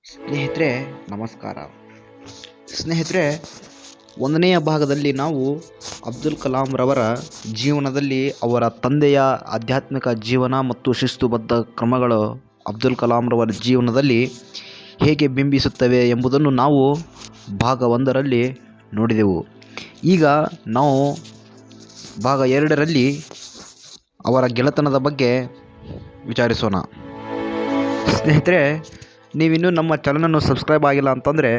ಸ್ನೇಹಿತರೆ ನಮಸ್ಕಾರ. ಸ್ನೇಹಿತರೆ, ಒಂದನೆಯ ಭಾಗದಲ್ಲಿ ನಾವು ಅಬ್ದುಲ್ ಕಲಾಂ ರವರ ಜೀವನದಲ್ಲಿ ಅವರ ತಂದೆಯ ಆಧ್ಯಾತ್ಮಿಕ ಜೀವನ ಮತ್ತು ಶಿಸ್ತುಬದ್ಧ ಕ್ರಮಗಳು ಅಬ್ದುಲ್ ಕಲಾಂ ರವರ ಜೀವನದಲ್ಲಿ ಹೇಗೆ ಬಿಂಬಿಸುತ್ತವೆ ಎಂಬುದನ್ನು ನಾವು ಭಾಗ 1ರಲ್ಲಿ ನೋಡಿದೆವು. ಈಗ ನಾವು ಭಾಗ 2ರಲ್ಲಿ ಅವರ ಗೆಳೆತನದ ಬಗ್ಗೆ ವಿಚಾರಿಸೋಣ. ಸ್ನೇಹಿತರೆ, ನೀವಿನ್ನೂ ನಮ್ಮ ಚಾನಲನ್ನು ಸಬ್ಸ್ಕ್ರೈಬ್ ಆಗಿಲ್ಲ ಅಂತಂದರೆ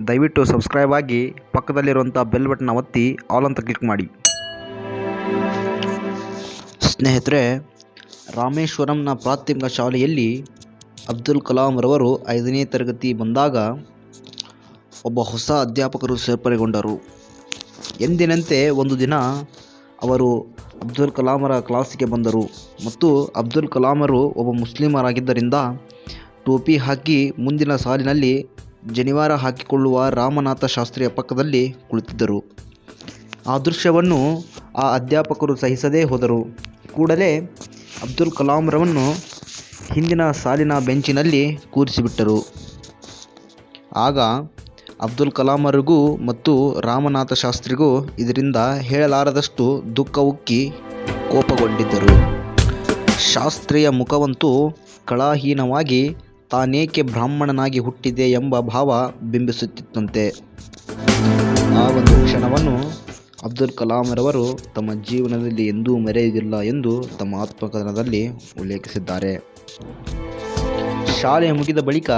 ದಯವಿಟ್ಟು ಸಬ್ಸ್ಕ್ರೈಬ್ ಆಗಿ ಪಕ್ಕದಲ್ಲಿರುವಂಥ ಬೆಲ್ ಬಟನ್ ಒತ್ತಿ ಆಲ್ ಅಂತ ಕ್ಲಿಕ್ ಮಾಡಿ. ಸ್ನೇಹಿತರೆ, ರಾಮೇಶ್ವರಂನ ಪ್ರಾಥಮಿಕ ಶಾಲೆಯಲ್ಲಿ ಅಬ್ದುಲ್ ಕಲಾಂ ರವರು 5ನೇ ತರಗತಿ ಬಂದಾಗ ಒಬ್ಬ ಹೊಸ ಅಧ್ಯಾಪಕರು ಸೇರ್ಪಡೆಗೊಂಡರು. ಎಂದಿನಂತೆ ಒಂದು ದಿನ ಅವರು ಅಬ್ದುಲ್ ಕಲಾಮರ ಕ್ಲಾಸಿಗೆ ಬಂದರು ಮತ್ತು ಅಬ್ದುಲ್ ಕಲಾಮರು ಒಬ್ಬ ಮುಸ್ಲಿಮರಾಗಿದ್ದರಿಂದ ಟೋಪಿ ಹಾಕಿ ಮುಂದಿನ ಸಾಲಿನಲ್ಲಿ ಜನಿವಾರ ಹಾಕಿಕೊಳ್ಳುವ ರಾಮನಾಥ ಶಾಸ್ತ್ರಿಯ ಪಕ್ಕದಲ್ಲಿ ಕುಳಿತಿದ್ದರು. ಆ ದೃಶ್ಯವನ್ನು ಆ ಅಧ್ಯಾಪಕರು ಸಹಿಸದೇ ಹೋದರು. ಕೂಡಲೇ ಅಬ್ದುಲ್ ಕಲಾಂರವನ್ನು ಹಿಂದಿನ ಸಾಲಿನ ಬೆಂಚಿನಲ್ಲಿ ಕೂರಿಸಿಬಿಟ್ಟರು. ಆಗ ಅಬ್ದುಲ್ ಕಲಾಮರಿಗೂ ಮತ್ತು ರಾಮನಾಥ ಶಾಸ್ತ್ರಿಗೂ ಇದರಿಂದ ಹೇಳಲಾರದಷ್ಟು ದುಃಖ ಉಕ್ಕಿ ಕೋಪಗೊಂಡಿದ್ದರು. ಶಾಸ್ತ್ರಿಯ ಮುಖವಂತೂ ಕಳಾಹೀನವಾಗಿ ತಾನೇಕೆ ಬ್ರಾಹ್ಮಣನಾಗಿ ಹುಟ್ಟಿದೆ ಎಂಬ ಭಾವ ಬಿಂಬಿಸುತ್ತಿತ್ತಂತೆ. ಆ ಒಂದು ಕ್ಷಣವನ್ನು ಅಬ್ದುಲ್ ಕಲಾಂರವರು ತಮ್ಮ ಜೀವನದಲ್ಲಿ ಎಂದೂ ಮರೆಯುವುದಿಲ್ಲ ಎಂದು ತಮ್ಮ ಆತ್ಮಕಥನದಲ್ಲಿ ಉಲ್ಲೇಖಿಸಿದ್ದಾರೆ. ಶಾಲೆ ಮುಗಿದ ಬಳಿಕ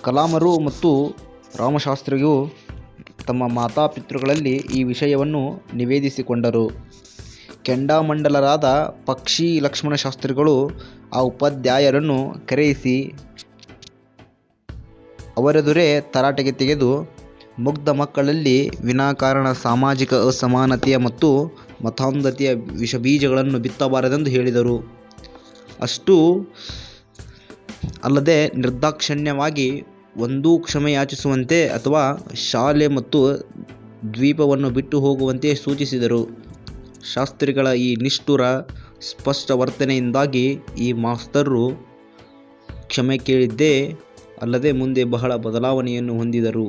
ಕಲಾಮರು ಮತ್ತು ರಾಮಶಾಸ್ತ್ರಿಗೂ ತಮ್ಮ ಮಾತಾಪಿತೃಗಳಲ್ಲಿ ಈ ವಿಷಯವನ್ನು ನಿವೇದಿಸಿಕೊಂಡರು. ಕೆಂಡಾಮಂಡಲರಾದ ಪಕ್ಷಿ ಲಕ್ಷ್ಮಣ ಶಾಸ್ತ್ರಿಗಳು ಆ ಉಪಾಧ್ಯಾಯರನ್ನು ಕರೆಯಿಸಿ ಅವರೆದುರೇ ತರಾಟೆಗೆ ತೆಗೆದು ಮುಗ್ಧ ಮಕ್ಕಳಲ್ಲಿ ವಿನಾಕಾರಣ ಸಾಮಾಜಿಕ ಅಸಮಾನತೆಯ ಮತ್ತು ಮತಾಂಧತೆಯ ವಿಷಬೀಜಗಳನ್ನು ಬಿತ್ತಬಾರದೆಂದು ಹೇಳಿದರು. ಅಷ್ಟೂ ಅಲ್ಲದೆ ನಿರ್ದಾಕ್ಷಿಣ್ಯವಾಗಿ ಒಂದೂ ಕ್ಷಮೆಯಾಚಿಸುವಂತೆ ಅಥವಾ ಶಾಲೆ ಮತ್ತು ದ್ವೀಪವನ್ನು ಬಿಟ್ಟು ಹೋಗುವಂತೆ ಸೂಚಿಸಿದರು. ಶಾಸ್ತ್ರಿಗಳ ಈ ನಿಷ್ಠುರ ಸ್ಪಷ್ಟ ವರ್ತನೆಯಿಂದಾಗಿ ಈ ಮಾಸ್ತರು ಕ್ಷಮೆ ಕೇಳಿದ್ದೇ ಅಲ್ಲದೆ ಮುಂದೆ ಬಹಳ ಬದಲಾವಣೆಯನ್ನು ಹೊಂದಿದರು.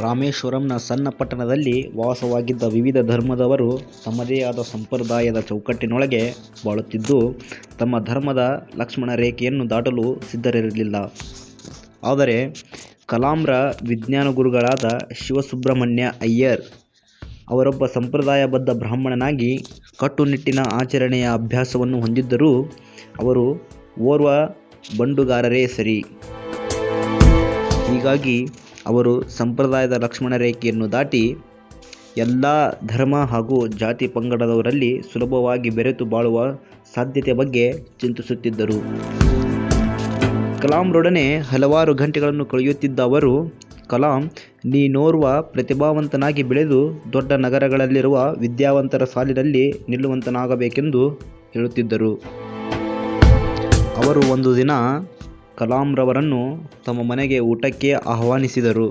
ರಾಮೇಶ್ವರಂನ ಸಣ್ಣ ಪಟ್ಟಣದಲ್ಲಿ ವಾಸವಾಗಿದ್ದ ವಿವಿಧ ಧರ್ಮದವರು ತಮ್ಮದೇ ಆದ ಸಂಪ್ರದಾಯದ ಚೌಕಟ್ಟಿನೊಳಗೆ ಬಾಳುತ್ತಿದ್ದು ತಮ್ಮ ಧರ್ಮದ ಲಕ್ಷ್ಮಣ ರೇಖೆಯನ್ನು ದಾಟಲು ಸಿದ್ಧರಿರಲಿಲ್ಲ. ಆದರೆ ಕಲಾಂರ ವಿಜ್ಞಾನ ಗುರುಗಳಾದ ಶಿವಸುಬ್ರಹ್ಮಣ್ಯ ಅಯ್ಯರ್ ಅವರೊಬ್ಬ ಸಂಪ್ರದಾಯಬದ್ಧ ಬ್ರಾಹ್ಮಣನಾಗಿ ಕಟ್ಟುನಿಟ್ಟಿನ ಆಚರಣೆಯ ಅಭ್ಯಾಸವನ್ನು ಹೊಂದಿದ್ದರೂ ಅವರು ಓರ್ವ ಬಂಡುಗಾರರೇ ಸರಿ. ಹೀಗಾಗಿ ಅವರು ಸಂಪ್ರದಾಯದ ಲಕ್ಷ್ಮಣ ರೇಖೆಯನ್ನು ದಾಟಿ ಎಲ್ಲ ಧರ್ಮ ಹಾಗೂ ಜಾತಿ ಪಂಗಡದವರಲ್ಲಿ ಸುಲಭವಾಗಿ ಬೆರೆತು ಬಾಳುವ ಸಾಧ್ಯತೆ ಬಗ್ಗೆ ಚಿಂತಿಸುತ್ತಿದ್ದರು. ಕಲಾಂರೊಡನೆ ಹಲವಾರು ಗಂಟೆಗಳನ್ನು ಕಳೆಯುತ್ತಿದ್ದ ಅವರು, ಕಲಾಂ, ನೀನೋರ್ವ ಪ್ರತಿಭಾವಂತನಾಗಿ ಬೆಳೆದು ದೊಡ್ಡ ನಗರಗಳಲ್ಲಿರುವ ವಿದ್ಯಾವಂತರ ಸಾಲಿನಲ್ಲಿ ನಿಲ್ಲುವಂತನಾಗಬೇಕೆಂದು ಹೇಳುತ್ತಿದ್ದರು. ಅವರು ಒಂದು ದಿನ ಕಲಾಂರವರನ್ನು ತಮ್ಮ ಮನೆಗೆ ಊಟಕ್ಕೆ ಆಹ್ವಾನಿಸಿದರು.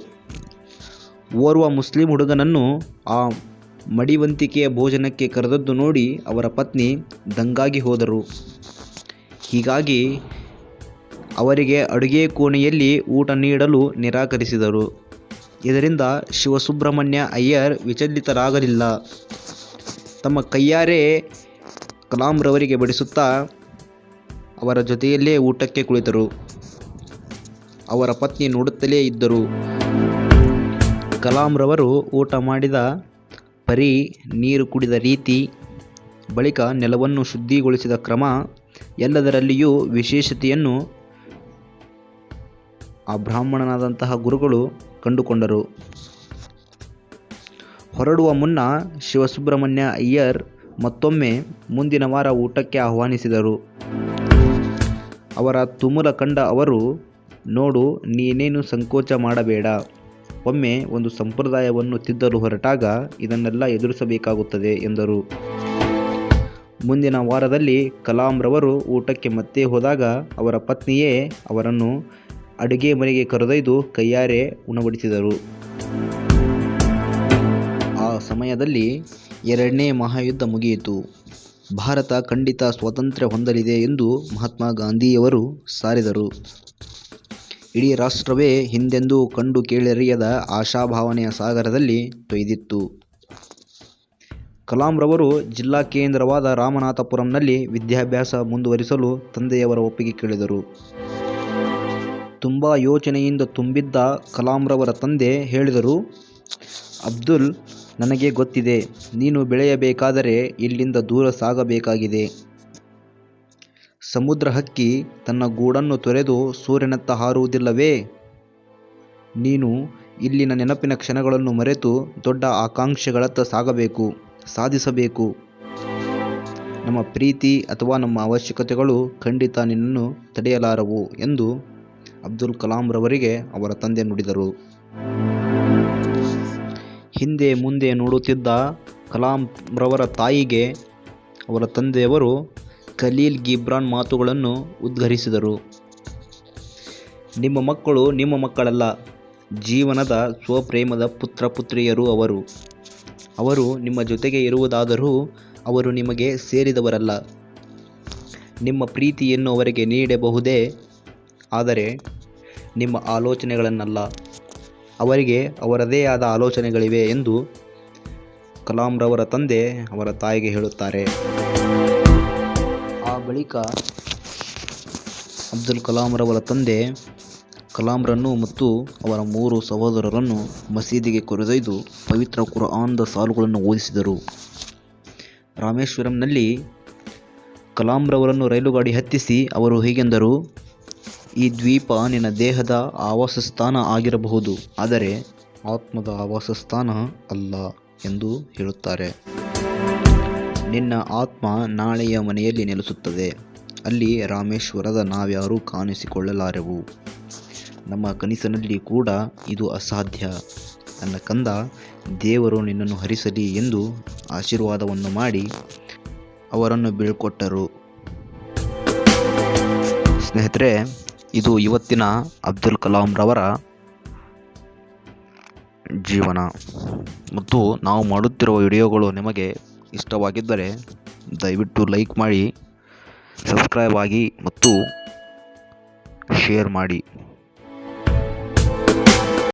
ಓರ್ವ ಮುಸ್ಲಿಂ ಹುಡುಗನನ್ನು ಆ ಮಡಿವಂತಿಕೆಯ ಭೋಜನಕ್ಕೆ ಕರೆದದ್ದು ನೋಡಿ ಅವರ ಪತ್ನಿ ದಂಗಾಗಿ ಹೋದರು. ಹೀಗಾಗಿ ಅವರಿಗೆ ಅಡುಗೆ ಕೋಣೆಯಲ್ಲಿ ಊಟ ನೀಡಲು ನಿರಾಕರಿಸಿದರು. ಇದರಿಂದ ಶಿವಸುಬ್ರಹ್ಮಣ್ಯ ಅಯ್ಯರ್ ವಿಚಲಿತರಾಗಲಿಲ್ಲ. ತಮ್ಮ ಕೈಯಾರೆ ಕಲಾಂರವರಿಗೆ ಬಡಿಸುತ್ತಾ ಅವರ ಜೊತೆಯಲ್ಲೇ ಊಟಕ್ಕೆ ಕುಳಿತರು. ಅವರ ಪತ್ನಿ ನೋಡುತ್ತಲೇ ಇದ್ದರು. ಕಲಾಂರವರು ಊಟ ಮಾಡಿದ ಪರಿ, ನೀರು ಕುಡಿದ ರೀತಿ, ಬಳಿಕ ನೆಲವನ್ನು ಶುದ್ಧಿಗೊಳಿಸಿದ ಕ್ರಮ ಎಲ್ಲದರಲ್ಲಿಯೂ ವಿಶೇಷತೆಯನ್ನು ಆ ಬ್ರಾಹ್ಮಣನಾದಂತಹ ಗುರುಗಳು ಕಂಡುಕೊಂಡರು. ಹೊರಡುವ ಮುನ್ನ ಶಿವಸುಬ್ರಹ್ಮಣ್ಯ ಅಯ್ಯರ್ ಮತ್ತೊಮ್ಮೆ ಮುಂದಿನ ವಾರ ಊಟಕ್ಕೆ ಆಹ್ವಾನಿಸಿದರು. ಅವರ ತುಮುಲ ಕಂಡ ಅವರು, ನೋಡು, ನೀನೇನು ಸಂಕೋಚ ಮಾಡಬೇಡ. ಒಮ್ಮೆ ಒಂದು ಸಂಪ್ರದಾಯವನ್ನು ತಿದ್ದಲು ಹೊರಟಾಗ ಇದನ್ನೆಲ್ಲ ಎದುರಿಸಬೇಕಾಗುತ್ತದೆ ಎಂದರು. ಮುಂದಿನ ವಾರದಲ್ಲಿ ಕಲಾಂರವರು ಊಟಕ್ಕೆ ಮತ್ತೆ ಹೋದಾಗ ಅವರ ಪತ್ನಿಯೇ ಅವರನ್ನು ಅಡುಗೆ ಮನೆಗೆ ಕರೆದೊಯ್ದು ಕೈಯಾರೆ ಉಣಬಡಿಸಿದರು. ಆ ಸಮಯದಲ್ಲಿ 2ನೇ ಮಹಾಯುದ್ಧ ಮುಗಿಯಿತು. ಭಾರತ ಖಂಡಿತ ಸ್ವಾತಂತ್ರ್ಯ ಹೊಂದಲಿದೆ ಎಂದು ಮಹಾತ್ಮ ಗಾಂಧಿಯವರು ಸಾರಿದರು. ಇಡೀ ರಾಷ್ಟ್ರವೇ ಹಿಂದೆಂದೂ ಕಂಡು ಕೇಳರಿಯದ ಆಶಾಭಾವನೆಯ ಸಾಗರದಲ್ಲಿ ತೊಯ್ದಿತ್ತು. ಕಲಾಂರವರು ಜಿಲ್ಲಾ ಕೇಂದ್ರವಾದ ರಾಮನಾಥಪುರಂನಲ್ಲಿ ವಿದ್ಯಾಭ್ಯಾಸ ಮುಂದುವರಿಸಲು ತಂದೆಯವರ ಒಪ್ಪಿಗೆ ಕೇಳಿದರು. ತುಂಬ ಯೋಚನೆಯಿಂದ ತುಂಬಿದ್ದ ಕಲಾಂರವರ ತಂದೆ ಹೇಳಿದರು, ಅಬ್ದುಲ್, ನನಗೆ ಗೊತ್ತಿದೆ, ನೀನು ಬೆಳೆಯಬೇಕಾದರೆ ಇಲ್ಲಿಂದ ದೂರ ಸಾಗಬೇಕಾಗಿದೆ. ಸಮುದ್ರ ಹಕ್ಕಿ ತನ್ನ ಗೂಡನ್ನು ತೊರೆದು ಸೂರ್ಯನತ್ತ ಹಾರುವುದಿಲ್ಲವೇ? ನೀನು ಇಲ್ಲಿನ ನೆನಪಿನ ಕ್ಷಣಗಳನ್ನು ಮರೆತು ದೊಡ್ಡ ಆಕಾಂಕ್ಷೆಗಳತ್ತ ಸಾಗಬೇಕು, ಸಾಧಿಸಬೇಕು. ನಮ್ಮ ಪ್ರೀತಿ ಅಥವಾ ನಮ್ಮ ಅವಶ್ಯಕತೆಗಳು ಖಂಡಿತ ನಿನ್ನನ್ನು ತಡೆಯಲಾರವು ಎಂದು ಅಬ್ದುಲ್ ಕಲಾಂರವರಿಗೆ ಅವರ ತಂದೆ ನುಡಿದರು. ಹಿಂದೆ ಮುಂದೆ ನೋಡುತ್ತಿದ್ದ ಕಲಾಂರವರ ತಾಯಿಗೆ ಅವರ ತಂದೆಯವರು ಖಲೀಲ್ ಗಿಬ್ರಾನ್ ಮಾತುಗಳನ್ನು ಉದ್ಘರಿಸಿದರು. ನಿಮ್ಮ ಮಕ್ಕಳು ನಿಮ್ಮ ಮಕ್ಕಳಲ್ಲ, ಜೀವನದ ಸ್ವಪ್ರೇಮದ ಪುತ್ರ ಪುತ್ರಿಯರು ಅವರು. ಅವರು ನಿಮ್ಮ ಜೊತೆಗೆ ಇರುವುದಾದರೂ ಅವರು ನಿಮಗೆ ಸೇರಿದವರಲ್ಲ. ನಿಮ್ಮ ಪ್ರೀತಿಯನ್ನು ಅವರಿಗೆ ನೀಡಬಹುದೇ, ಆದರೆ ನಿಮ್ಮ ಆಲೋಚನೆಗಳನ್ನಲ್ಲ. ಅವರಿಗೆ ಅವರದೇ ಆದ ಆಲೋಚನೆಗಳಿವೆ ಎಂದು ಕಲಾಂರವರ ತಂದೆ ಅವರ ತಾಯಿಗೆ ಹೇಳುತ್ತಾರೆ. ಆ ಬಳಿಕ ಅಬ್ದುಲ್ ಕಲಾಂರವರ ತಂದೆ ಕಲಾಂರನ್ನು ಮತ್ತು ಅವರ 3 ಸಹೋದರರನ್ನು ಮಸೀದಿಗೆ ಕರೆದೊಯ್ದು ಪವಿತ್ರ ಕುರ್ಆನ್ದ ಸಾಲುಗಳನ್ನು ಓದಿಸಿದರು. ರಾಮೇಶ್ವರಂನಲ್ಲಿ ಕಲಾಂರವರನ್ನು ರೈಲುಗಾಡಿ ಹತ್ತಿಸಿ ಅವರು ಹೀಗೆಂದರು, ಈ ದ್ವೀಪ ನಿನ್ನ ದೇಹದ ಆವಾಸಸ್ಥಾನ ಆಗಿರಬಹುದು, ಆದರೆ ಆತ್ಮದ ಆವಾಸಸ್ಥಾನ ಅಲ್ಲ ಎಂದು ಹೇಳುತ್ತಾರೆ. ನಿನ್ನ ಆತ್ಮ ನಾಳೆಯ ಮನೆಯಲ್ಲಿ ನೆಲೆಸುತ್ತದೆ. ಅಲ್ಲಿ ರಾಮೇಶ್ವರದ ನಾವ್ಯಾರೂ ಕಾಣಿಸಿಕೊಳ್ಳಲಾರೆವು. ನಮ್ಮ ಕನಸಿನಲ್ಲಿ ಕೂಡ ಇದು ಅಸಾಧ್ಯ. ನನ್ನ ಕಂದ, ದೇವರು ನಿನ್ನನ್ನು ಹರಿಸಲಿ ಎಂದು ಆಶೀರ್ವಾದವನ್ನು ಮಾಡಿ ಅವರನ್ನು ಬೀಳ್ಕೊಟ್ಟರು. ಸ್ನೇಹಿತರೆ, ಇದು ಇವತ್ತಿನ ಅಬ್ದುಲ್ ಕಲಾಂರವರ ಜೀವನ. ಮತ್ತು ನಾವು ಮಾಡುತ್ತಿರುವ ವಿಡಿಯೋಗಳು ನಿಮಗೆ ಇಷ್ಟವಾಗಿದ್ದರೆ ದಯವಿಟ್ಟು ಲೈಕ್ ಮಾಡಿ, ಸಬ್ಸ್ಕ್ರೈಬ್ ಆಗಿ ಮತ್ತು ಶೇರ್ ಮಾಡಿ.